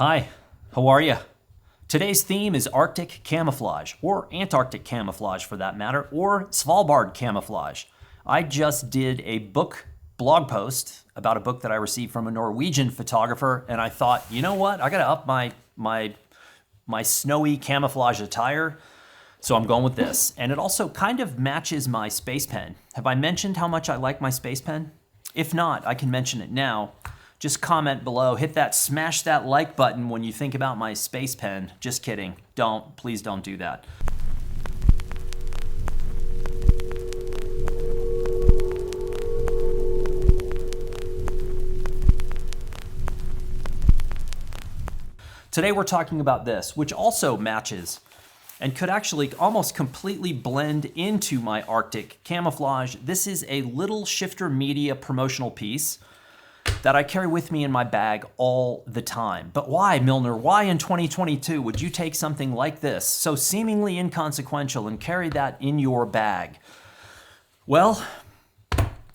Hi, how are you? Today's theme is Arctic camouflage, or Antarctic camouflage for that matter, or Svalbard camouflage. I just did a blog post about a book that I received from a Norwegian photographer, and I thought, you know what? I gotta up my snowy camouflage attire, so I'm going with this. And it also kind of matches my space pen. Have I mentioned how much I like my space pen? If not, I can mention it now. Just comment below, smash that like button when you think about my space pen. Just kidding. Please don't do that. Today we're talking about this, which also matches and could actually almost completely blend into my Arctic camouflage. This is a little shifer.media promotional piece that I carry with me in my bag all the time. But why, MILNOR? Why in 2022 would you take something like this, so seemingly inconsequential, and carry that in your bag? Well,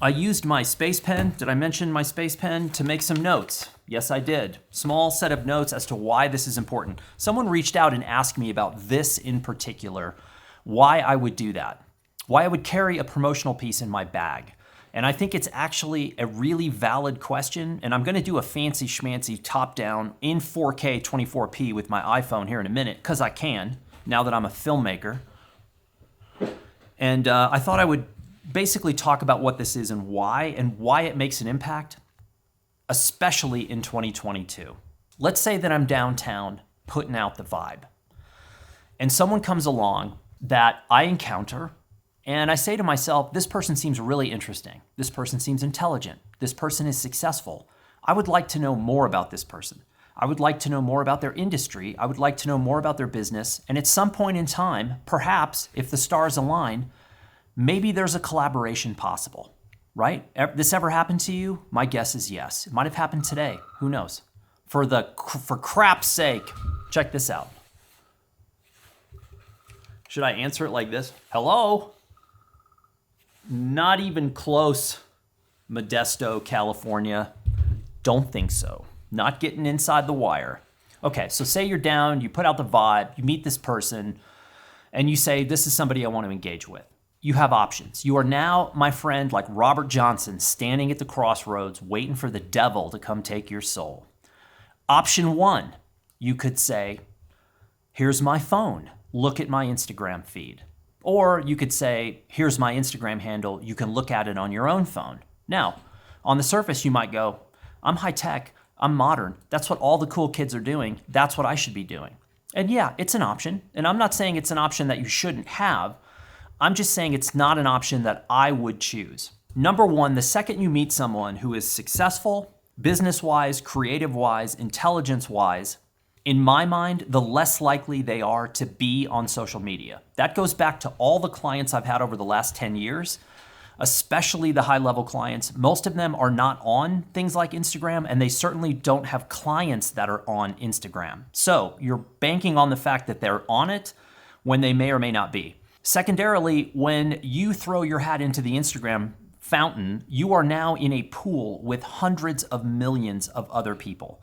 I used my space pen, did I mention my space pen, to make some notes. Yes, I did. Small set of notes as to why this is important. Someone reached out and asked me about this in particular, why I would do that, why I would carry a promotional piece in my bag. And I think it's actually a really valid question, and I'm gonna do a fancy schmancy top-down in 4K 24p with my iPhone here in a minute, because I can, now that I'm a filmmaker. And I thought I would basically talk about what this is and why it makes an impact, especially in 2022. Let's say that I'm downtown putting out the vibe, and someone comes along that I encounter, and I say to myself, this person seems really interesting. This person seems intelligent. This person is successful. I would like to know more about this person. I would like to know more about their industry. I would like to know more about their business. And at some point in time, perhaps if the stars align, maybe there's a collaboration possible, right? This ever happened to you? My guess is yes. It might have happened today. Who knows? For crap's sake, check this out. Should I answer it like this? Hello? Not even close, Modesto, California. Don't think so. Not getting inside the wire. Okay, so say you're down, you put out the vibe, you meet this person, and you say, this is somebody I want to engage with. You have options. You are now, my friend, like Robert Johnson, standing at the crossroads, waiting for the devil to come take your soul. Option one, you could say, here's my phone. Look at my Instagram feed. Or you could say, here's my Instagram handle. You can look at it on your own phone. Now, on the surface, you might go, I'm high tech, I'm modern. That's what all the cool kids are doing. That's what I should be doing. And yeah, it's an option. And I'm not saying it's an option that you shouldn't have. I'm just saying it's not an option that I would choose. Number one, the second you meet someone who is successful, business-wise, creative-wise, intelligence-wise, in my mind, the less likely they are to be on social media. That goes back to all the clients I've had over the last 10 years, especially the high-level clients. Most of them are not on things like Instagram, and they certainly don't have clients that are on Instagram. So you're banking on the fact that they're on it when they may or may not be. Secondarily, when you throw your hat into the Instagram fountain, you are now in a pool with hundreds of millions of other people.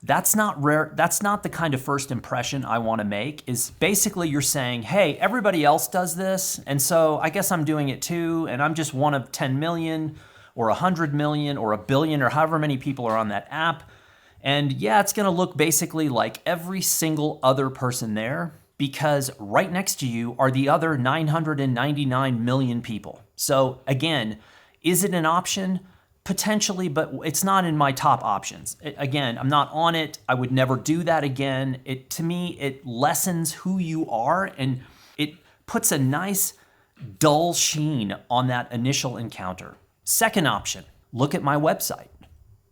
That's not rare. That's not the kind of first impression I want to make, is basically you're saying, hey, everybody else does this, and so I guess I'm doing it too, and I'm just one of 10 million or 100 million or a billion or however many people are on that app. And yeah, it's going to look basically like every single other person there, because right next to you are the other 999 million people. So again, is it an option? Potentially, but it's not in my top options. Again, I'm not on it. I would never do that again. To me, it lessens who you are, and it puts a nice dull sheen on that initial encounter. Second option, look at my website.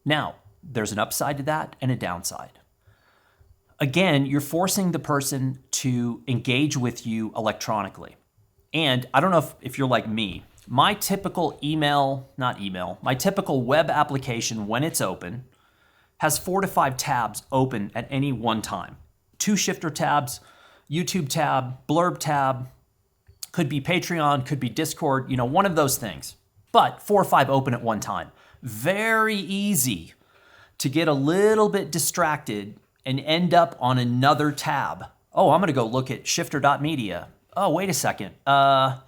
Now, there's an upside to that and a downside. Again, you're forcing the person to engage with you electronically. And I don't know if you're like me. My typical my typical web application, when it's open, has 4 to 5 tabs open at any one time. 2 shifter tabs, YouTube tab, blurb tab, could be Patreon, could be Discord, one of those things. But 4 or 5 open at one time. Very easy to get a little bit distracted and end up on another tab. Oh, I'm going to go look at shifer.media. Oh, wait a second. Oh,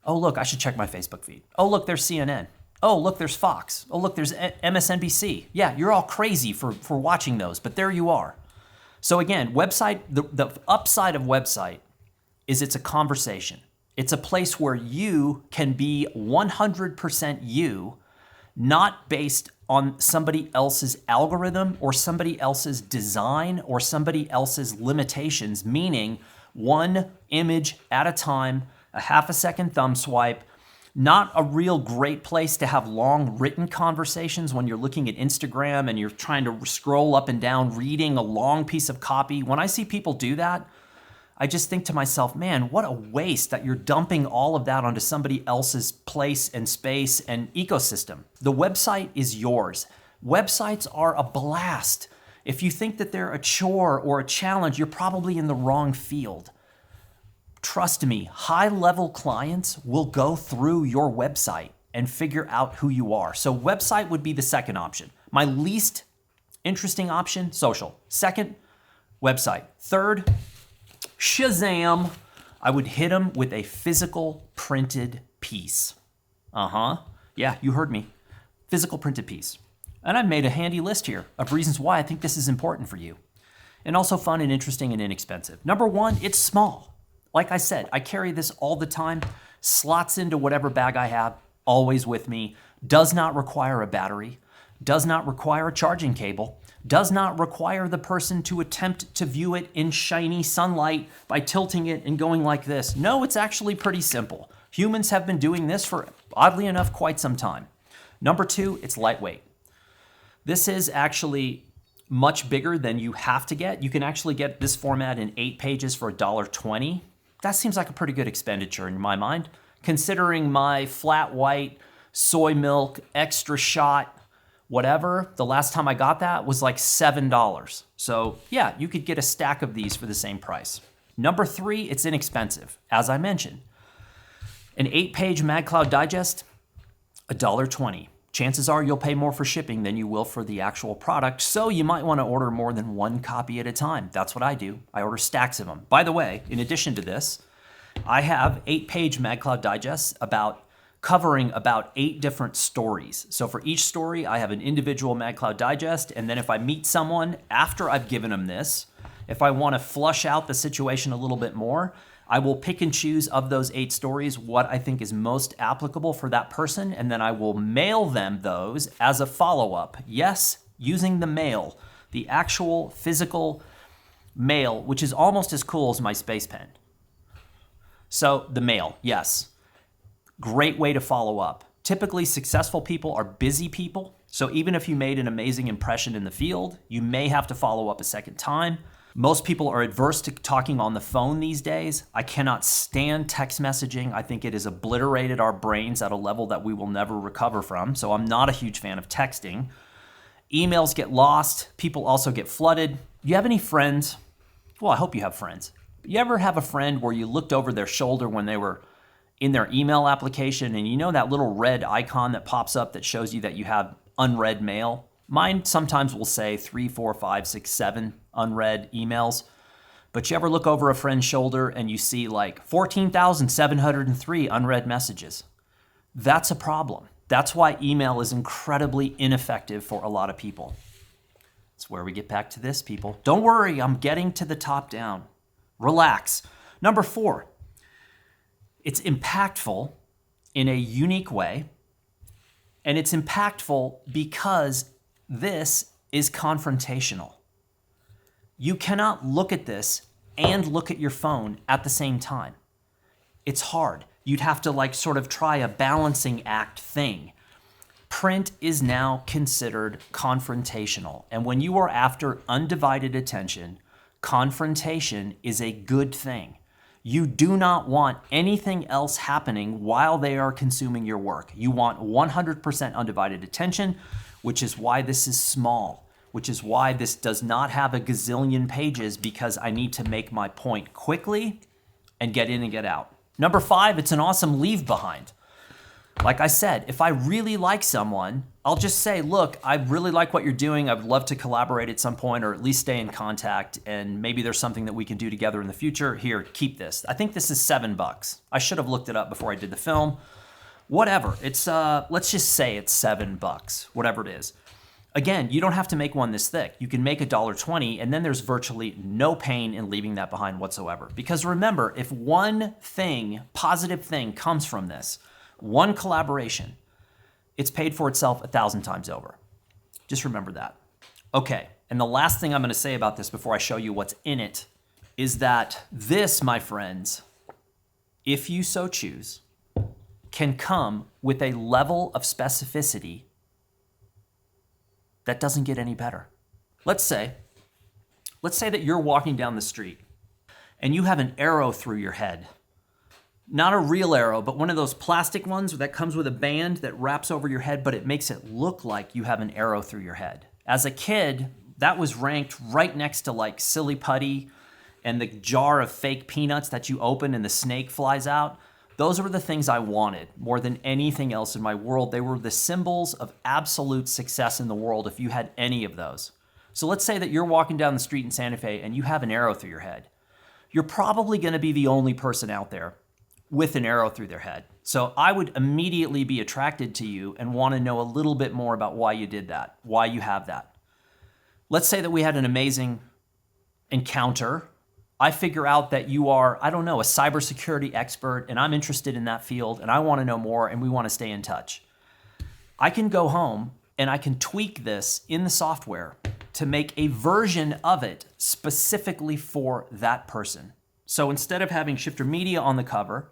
look, I should check my Facebook feed. Oh, look, there's CNN. Oh, look, there's Fox. Oh, look, there's MSNBC. Yeah, you're all crazy for watching those, but there you are. So again, website, the upside of website is it's a conversation. It's a place where you can be 100% you, not based on somebody else's algorithm or somebody else's design or somebody else's limitations, meaning one image at a time, a half a second thumb swipe. Not a real great place to have long written conversations when you're looking at Instagram and you're trying to scroll up and down reading a long piece of copy. When I see people do that, I just think to myself, man, what a waste that you're dumping all of that onto somebody else's place and space and ecosystem. The website is yours. Websites are a blast. If you think that they're a chore or a challenge, you're probably in the wrong field. Trust me, high-level clients will go through your website and figure out who you are. So website would be the second option. My least interesting option, social. Second, website. Third, Shazam, I would hit them with a physical printed piece. Yeah, you heard me. Physical printed piece. And I've made a handy list here of reasons why I think this is important for you. And also fun and interesting and inexpensive. Number one, it's small. Like I said, I carry this all the time, slots into whatever bag I have, always with me, does not require a battery, does not require a charging cable, does not require the person to attempt to view it in shiny sunlight by tilting it and going like this. No, it's actually pretty simple. Humans have been doing this for, oddly enough, quite some time. Number two, it's lightweight. This is actually much bigger than you have to get. You can actually get this format in 8 pages for $1.20. That seems like a pretty good expenditure in my mind, considering my flat white, soy milk, extra shot, whatever. The last time I got that was like $7. So yeah, you could get a stack of these for the same price. Number three, it's inexpensive. As I mentioned, an 8-page MagCloud Digest, $1.20. Chances are you'll pay more for shipping than you will for the actual product, so you might want to order more than one copy at a time. That's what I do. I order stacks of them. By the way, in addition to this, I have 8-page MagCloud Digests covering about 8 different stories. So for each story, I have an individual MagCloud Digest, and then if I meet someone after I've given them this, if I want to flush out the situation a little bit more, I will pick and choose of those 8 stories what I think is most applicable for that person, and then I will mail them those as a follow-up. Yes, using the mail, the actual physical mail, which is almost as cool as my Space Pen. So the mail, yes. Great way to follow up. Typically, successful people are busy people, so even if you made an amazing impression in the field, you may have to follow up a second time. Most people are adverse to talking on the phone these days. I cannot stand text messaging. I think it has obliterated our brains at a level that we will never recover from. So I'm not a huge fan of texting. Emails get lost. People also get flooded. You have any friends? Well, I hope you have friends. You ever have a friend where you looked over their shoulder when they were in their email application and you know that little red icon that pops up that shows you that you have unread mail? Mine sometimes will say 3, 4, 5, 6, 7 unread emails. But you ever look over a friend's shoulder and you see like 14,703 unread messages? That's a problem. That's why email is incredibly ineffective for a lot of people. That's where we get back to this, people. Don't worry, I'm getting to the top down. Relax. Number 4, it's impactful in a unique way. And it's impactful because this is confrontational. You cannot look at this and look at your phone at the same time. It's hard. You'd have to sort of try a balancing act thing. Print is now considered confrontational. And when you are after undivided attention, confrontation is a good thing. You do not want anything else happening while they are consuming your work. You want 100% undivided attention, which is why this is small, which is why this does not have a gazillion pages, because I need to make my point quickly and get in and get out. Number 5, it's an awesome leave behind. Like I said, if I really like someone, I'll just say, look, I really like what you're doing. I would love to collaborate at some point or at least stay in contact. And maybe there's something that we can do together in the future. Here, keep this. I think this is $7. I should have looked it up before I did the film. Whatever. It's, let's just say it's $7, whatever it is. Again, you don't have to make one this thick. You can make $1.20, and then there's virtually no pain in leaving that behind whatsoever. Because remember, if one thing, positive thing comes from this, one collaboration, it's paid for itself 1,000 times over. Just remember that. Okay, and the last thing I'm gonna say about this before I show you what's in it is that this, my friends, if you so choose, can come with a level of specificity that doesn't get any better. Let's say that you're walking down the street and you have an arrow through your head. Not a real arrow, but one of those plastic ones that comes with a band that wraps over your head, but it makes it look like you have an arrow through your head. As a kid, that was ranked right next to like silly putty and the jar of fake peanuts that you open and the snake flies out. Those were the things I wanted more than anything else in my world. They were the symbols of absolute success in the world if you had any of those. So let's say that you're walking down the street in Santa Fe and you have an arrow through your head. You're probably gonna be the only person out there with an arrow through their head. So I would immediately be attracted to you and wanna know a little bit more about why you did that, why you have that. Let's say that we had an amazing encounter. I figure out that you are, I don't know, a cybersecurity expert, and I'm interested in that field, and I want to know more, and we want to stay in touch. I can go home and I can tweak this in the software to make a version of it specifically for that person. So instead of having Shifter Media on the cover,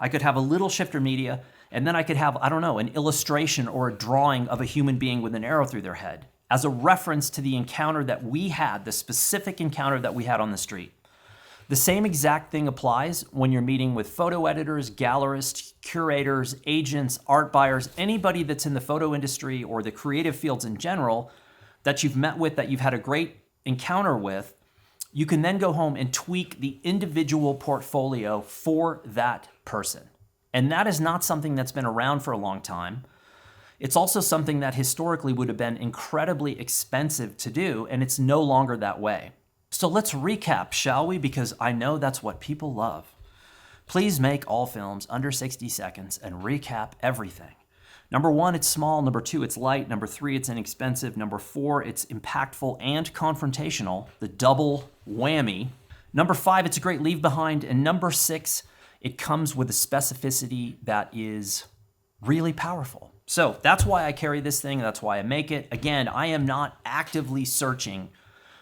I could have a little Shifter Media, and then I could have, I don't know, an illustration or a drawing of a human being with an arrow through their head as a reference to the encounter that we had, the specific encounter that we had on the street. The same exact thing applies when you're meeting with photo editors, gallerists, curators, agents, art buyers, anybody that's in the photo industry or the creative fields in general that you've met with, that you've had a great encounter with. You can then go home and tweak the individual portfolio for that person. And that is not something that's been around for a long time. It's also something that historically would have been incredibly expensive to do, and it's no longer that way. So let's recap, shall we? Because I know that's what people love. Please make all films under 60 seconds and recap everything. Number 1, it's small. Number 2, it's light. Number 3, it's inexpensive. Number 4, it's impactful and confrontational, the double whammy. Number 5, it's a great leave behind. And number 6, it comes with a specificity that is really powerful. So that's why I carry this thing. That's why I make it. Again, I am not actively searching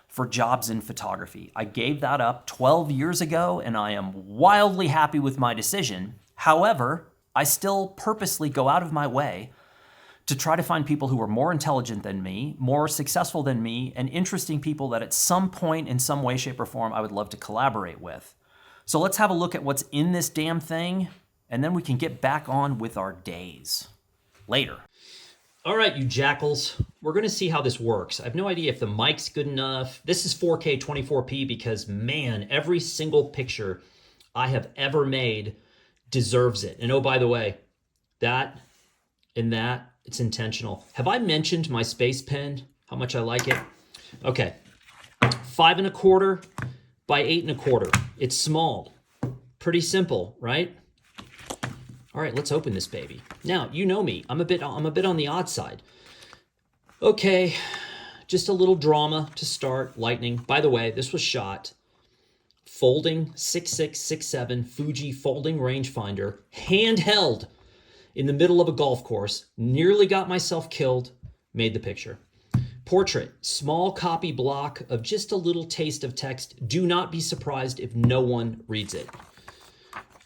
for jobs in photography. I gave that up 12 years ago, and I am wildly happy with my decision. However, I still purposely go out of my way to try to find people who are more intelligent than me, more successful than me, and interesting people that at some point, in some way, shape, or form, I would love to collaborate with. So let's have a look at what's in this damn thing, and then we can get back on with our days. Later. All right, you jackals, we're gonna see how this works. I have no idea if the mic's good enough. This is 4K 24p because, man, every single picture I have ever made deserves it. And oh, by the way, that and that, it's intentional. Have I mentioned my space pen, how much I like it? Okay, 5 1/4 by 8 1/4. It's small, pretty simple, right? All right, let's open this baby. Now, you know me, I'm a bit on the odd side. Okay, just a little drama to start, lightning. By the way, this was shot folding 6667 Fuji folding rangefinder, handheld in the middle of a golf course, nearly got myself killed, made the picture. Portrait, small copy block of just a little taste of text. Do not be surprised if no one reads it.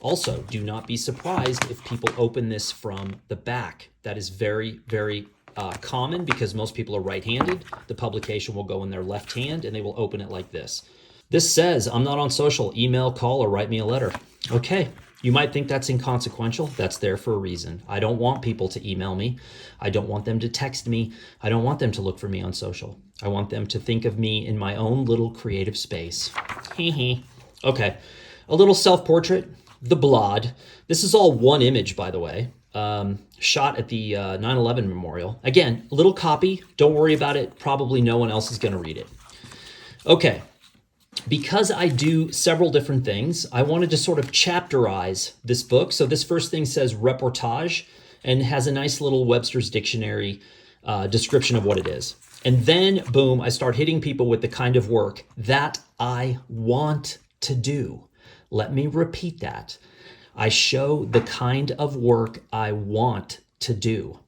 Also, do not be surprised if people open this from the back. That is very, very common because most people are right-handed. The publication will go in their left hand and they will open it like this. This says, I'm not on social, email, call, or write me a letter. Okay, you might think that's inconsequential. That's there for a reason. I don't want people to email me. I don't want them to text me. I don't want them to look for me on social. I want them to think of me in my own little creative space. Okay, a little self-portrait. The Blod. This is all one image, by the way. shot at the 9/11 memorial. Again, a little copy. Don't worry about it. Probably no one else is going to read it. Okay. Because I do several different things, I wanted to sort of chapterize this book. So this first thing says reportage and has a nice little Webster's Dictionary description of what it is. And then, boom, I start hitting people with the kind of work that I want to do. Let me repeat that. I show the kind of work I want to do.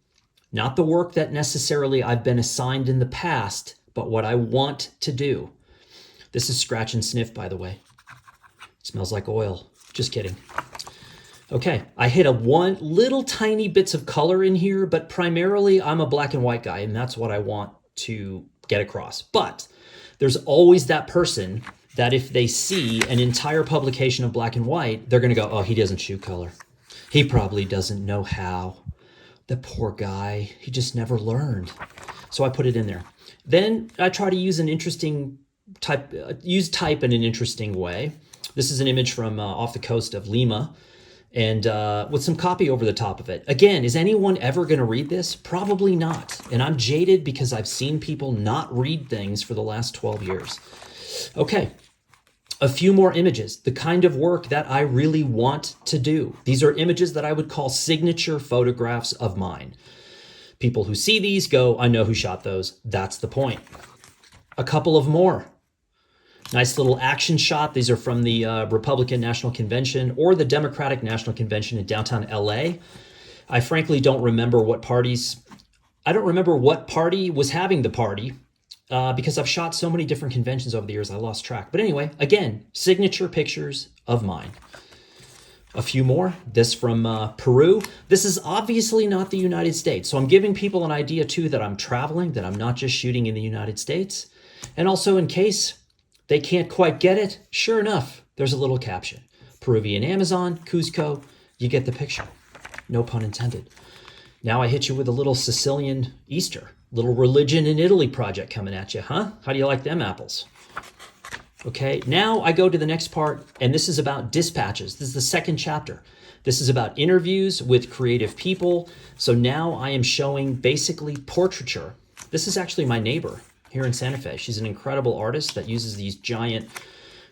Not the work that necessarily I've been assigned in the past, but what I want to do. This is scratch and sniff, by the way. It smells like oil. Just kidding. Okay, I hit a one little tiny bits of color in here, but primarily I'm a black and white guy, and that's what I want to get across. But there's always that person that if they see an entire publication of black and white, they're going to go, oh, he doesn't shoot color. He probably doesn't know how. The poor guy, he just never learned. So I put it in there. Then I try to use an interesting type in an interesting way. This is an image from off the coast of Lima, and with some copy over the top of it. Again, is anyone ever going to read this? Probably not. And I'm jaded because I've seen people not read things for the last 12 years. Okay, a few more images, the kind of work that I really want to do. These are images that I would call signature photographs of mine. People who see these go, I know who shot those. That's the point. A couple of more. Nice little action shot. These are from the Republican National Convention or the Democratic National Convention in downtown LA. I frankly don't remember what party was having the party because I've shot so many different conventions over the years, I lost track. But anyway, again, signature pictures of mine. A few more. This from Peru. This is obviously not the United States. So I'm giving people an idea too that I'm traveling, that I'm not just shooting in the United States. And also in case they can't quite get it, sure enough, there's a little caption. Peruvian Amazon, Cusco, you get the picture. No pun intended. Now I hit you with a little Sicilian Easter, little religion in Italy project coming at you, huh? How do you like them apples? Okay, now I go to the next part, and this is about dispatches. This is the second chapter. This is about interviews with creative people. So now I am showing basically portraiture. This is actually my neighbor here in Santa Fe. She's an incredible artist that uses these giant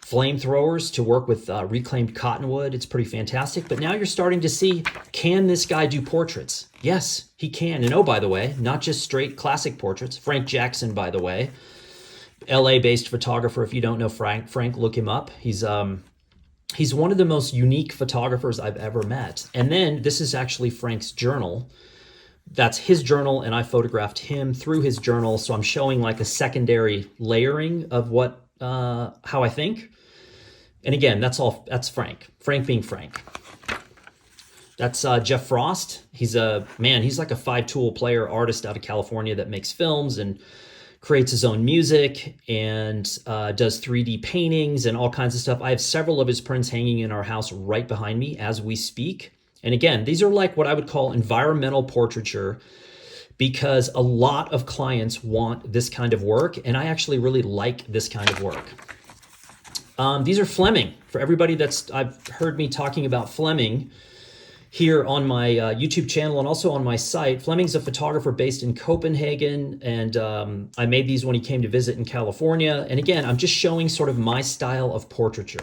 flamethrowers to work with reclaimed cottonwood. It's pretty fantastic. But now you're starting to see, can this guy do portraits? Yes, he can. And oh, by the way, not just straight classic portraits. Frank Jackson, by the way, LA-based photographer. If you don't know Frank, look him up. He's one of the most unique photographers I've ever met. And then this is actually Frank's journal. That's his journal, and I photographed him through his journal. So I'm showing like a secondary layering of what how I think. And again, that's Frank. Frank being Frank. That's Jeff Frost. He's like a 5-tool player artist out of California that makes films and creates his own music and does 3D paintings and all kinds of stuff. I have several of his prints hanging in our house right behind me as we speak. And again, these are like what I would call environmental portraiture because a lot of clients want this kind of work, and I actually really like this kind of work. These are Fleming. For everybody I've heard me talking about Fleming here on my YouTube channel and also on my site. Fleming's a photographer based in Copenhagen, and I made these when he came to visit in California. And again, I'm just showing sort of my style of portraiture.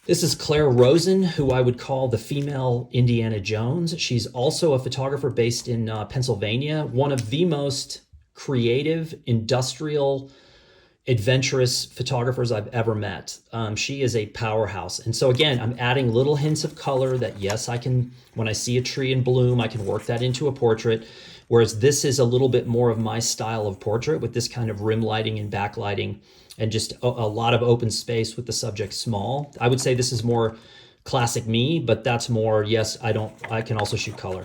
This is Claire Rosen, who I would call the female Indiana Jones. She's also a photographer based in Pennsylvania, one of the most creative, industrial, adventurous photographers I've ever met. She is a powerhouse. And so again, I'm adding little hints of color that yes, I can, when I see a tree in bloom, I can work that into a portrait. Whereas this is a little bit more of my style of portrait with this kind of rim lighting and backlighting and just a lot of open space with the subject small. I would say this is more classic me, but that's more, yes, I can also shoot color.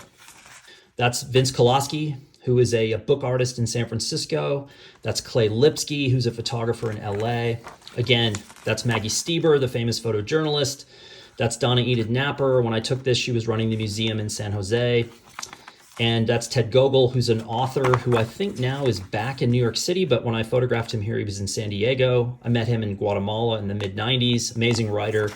That's Vince Koloski, who is a book artist in San Francisco. That's Clay Lipsky, who's a photographer in LA. Again, that's Maggie Stieber, the famous photojournalist. That's Donna Enid Napper. When I took this, she was running the museum in San Jose. And that's Ted Gogol, who's an author who I think now is back in New York City, but when I photographed him here, he was in San Diego. I met him in Guatemala in the mid-90s, amazing writer.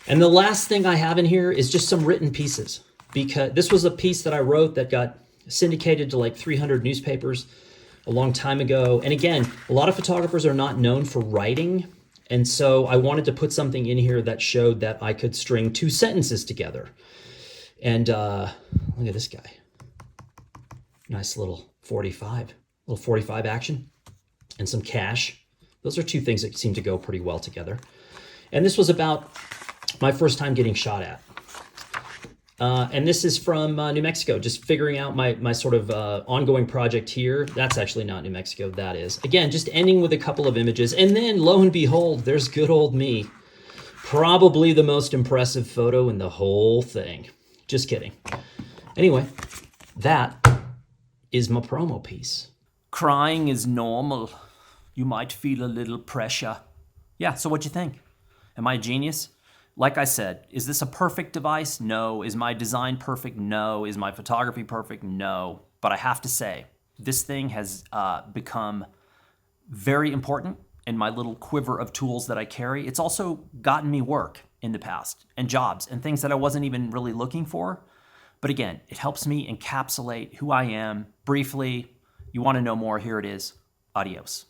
And the last thing I have in here is just some written pieces. because this was a piece that I wrote that got syndicated to like 300 newspapers a long time ago. And again, a lot of photographers are not known for writing. And so I wanted to put something in here that showed that I could string 2 sentences together. And look at this guy. Nice little 45 action and some cash. Those are 2 things that seem to go pretty well together. And this was about my first time getting shot at. And this is from New Mexico, just figuring out my sort of ongoing project here. That's actually not New Mexico, that is. Again, just ending with a couple of images. And then, lo and behold, there's good old me. Probably the most impressive photo in the whole thing. Just kidding. Anyway, that is my promo piece. Crying is normal. You might feel a little pressure. Yeah, so what'd you think? Am I a genius? Like I said, is this a perfect device? No. Is my design perfect? No. Is my photography perfect? No. But I have to say, this thing has become very important in my little quiver of tools that I carry. It's also gotten me work in the past and jobs and things that I wasn't even really looking for. But again, it helps me encapsulate who I am briefly. You want to know more? Here it is. Adios.